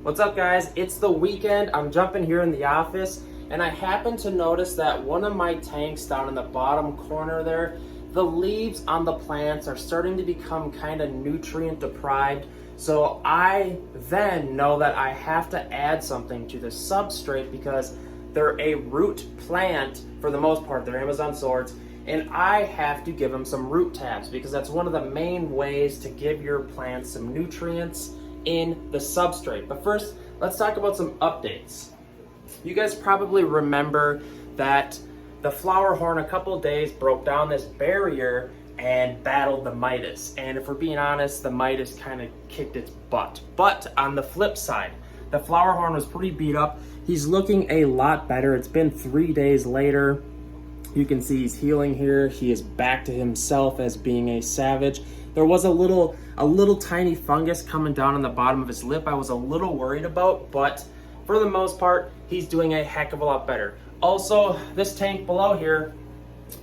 What's up, guys? It's the weekend. I'm jumping here in the office and I happen to notice that one of my tanks down in the bottom corner there, the leaves on the plants are starting to become kind of nutrient deprived. So I then know that I have to add something to the substrate because they're a root plant for the most part. They're Amazon swords. And I have to give them some root tabs because that's one of the main ways to give your plants some nutrients in the substrate. But first, let's talk about some updates. You guys probably remember that the flower horn a couple days broke down this barrier and battled the Midas. And if we're being honest, the Midas kind of kicked its butt. But on the flip side, the flower horn was pretty beat up. He's looking a lot better. It's been 3 days later. You can see he's healing here. He is back to himself as being a savage. There was a little tiny fungus coming down on the bottom of his lip I was a little worried about, but for the most part, he's doing a heck of a lot better. Also, this tank below here,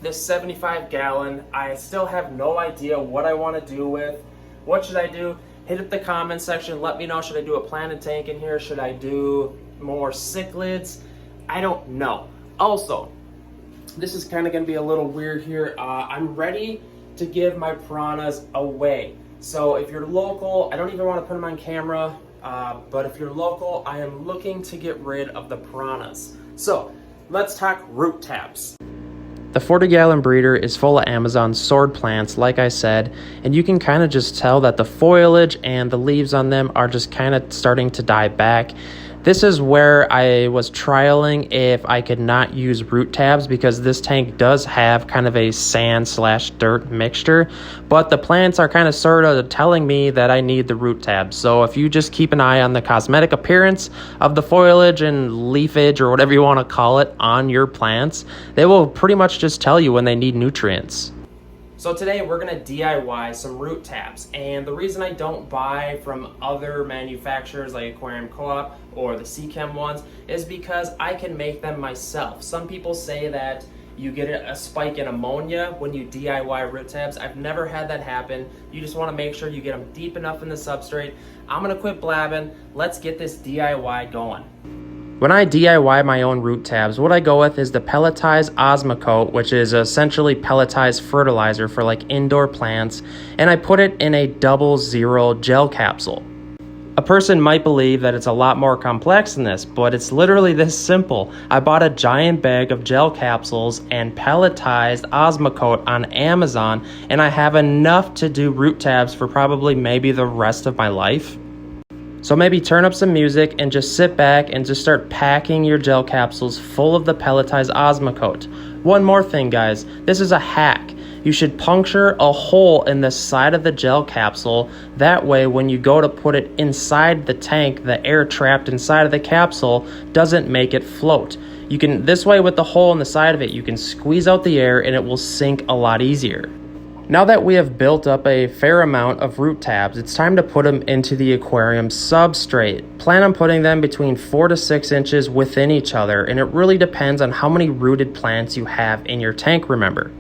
this 75 gallon, I still have no idea what I want to do with. What should I do? Hit up the comment section. Let me know, should I do a planted tank in here? Should I do more cichlids? I don't know. Also, this is kind of going to be a little weird here. I'm ready to give my piranhas away. So if you're local, I don't even want to put them on camera, but if you're local, I am looking to get rid of the piranhas. So let's talk root tabs. The 40-gallon breeder is full of Amazon sword plants, like I said, and you can kind of just tell that the foliage and the leaves on them are just kind of starting to die back. This is where I was trialing if I could not use root tabs because this tank does have kind of a sand/dirt mixture, but the plants are kind of sort of telling me that I need the root tabs. So if you just keep an eye on the cosmetic appearance of the foliage and leafage or whatever you want to call it on your plants, they will pretty much just tell you when they need nutrients. So today we're going to DIY some root tabs, and the reason I don't buy from other manufacturers like Aquarium Co-op or the Chem ones is because I can make them myself. Some people say that you get a spike in ammonia when you DIY root tabs. I've never had that happen. You just want to make sure you get them deep enough in the substrate. I'm going to quit blabbing. Let's get this DIY going. When I DIY my own root tabs, what I go with is the pelletized Osmocote, which is essentially pelletized fertilizer for like indoor plants, and I put it in a 00 gel capsule. A person might believe that it's a lot more complex than this, but it's literally this simple. I bought a giant bag of gel capsules and pelletized Osmocote on Amazon, and I have enough to do root tabs for probably maybe the rest of my life. So maybe turn up some music and just sit back and just start packing your gel capsules full of the pelletized Osmocote. One more thing, guys, this is a hack. You should puncture a hole in the side of the gel capsule. That way, when you go to put it inside the tank, the air trapped inside of the capsule doesn't make it float. You can, this way with the hole in the side of it, you can squeeze out the air and it will sink a lot easier. Now that we have built up a fair amount of root tabs, it's time to put them into the aquarium substrate. Plan on putting them between 4 to 6 inches within each other, and it really depends on how many rooted plants you have in your tank, remember.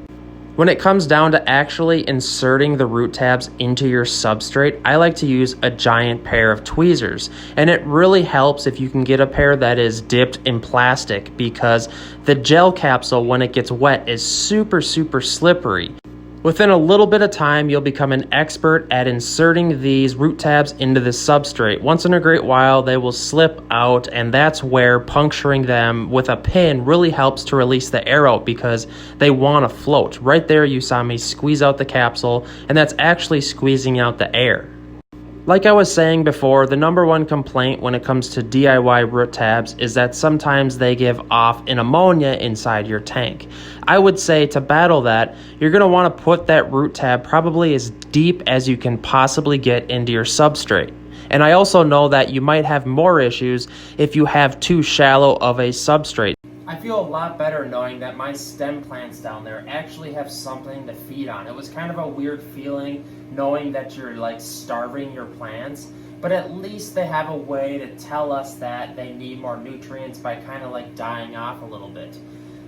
When it comes down to actually inserting the root tabs into your substrate, I like to use a giant pair of tweezers, and it really helps if you can get a pair that is dipped in plastic because the gel capsule, when it gets wet, is super slippery. Within a little bit of time, you'll become an expert at inserting these root tabs into the substrate. Once in a great while, they will slip out, and that's where puncturing them with a pin really helps to release the air out because they want to float. Right there, you saw me squeeze out the capsule, and that's actually squeezing out the air. Like I was saying before, the number one complaint when it comes to DIY root tabs is that sometimes they give off an ammonia inside your tank. I would say to battle that, you're going to want to put that root tab probably as deep as you can possibly get into your substrate. And I also know that you might have more issues if you have too shallow of a substrate. I feel a lot better knowing that my stem plants down there actually have something to feed on. It was kind of a weird feeling knowing that you're like starving your plants, but at least they have a way to tell us that they need more nutrients by kind of like dying off a little bit.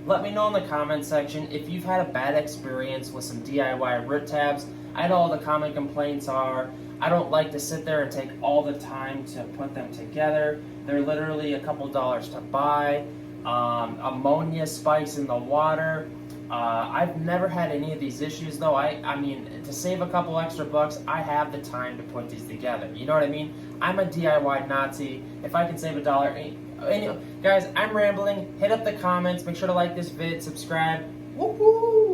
Let me know in the comment section if you've had a bad experience with some DIY root tabs. I know all the common complaints are I don't like to sit there and take all the time to put them together. They're literally a couple dollars to buy. Ammonia spikes in the water. I've never had any of these issues though. I mean, to save a couple extra bucks, I have the time to put these together. You know what I mean? I'm a DIY Nazi. If I can save $1, guys, I'm rambling. Hit up the comments. Make sure to like this vid, subscribe. Woo-hoo!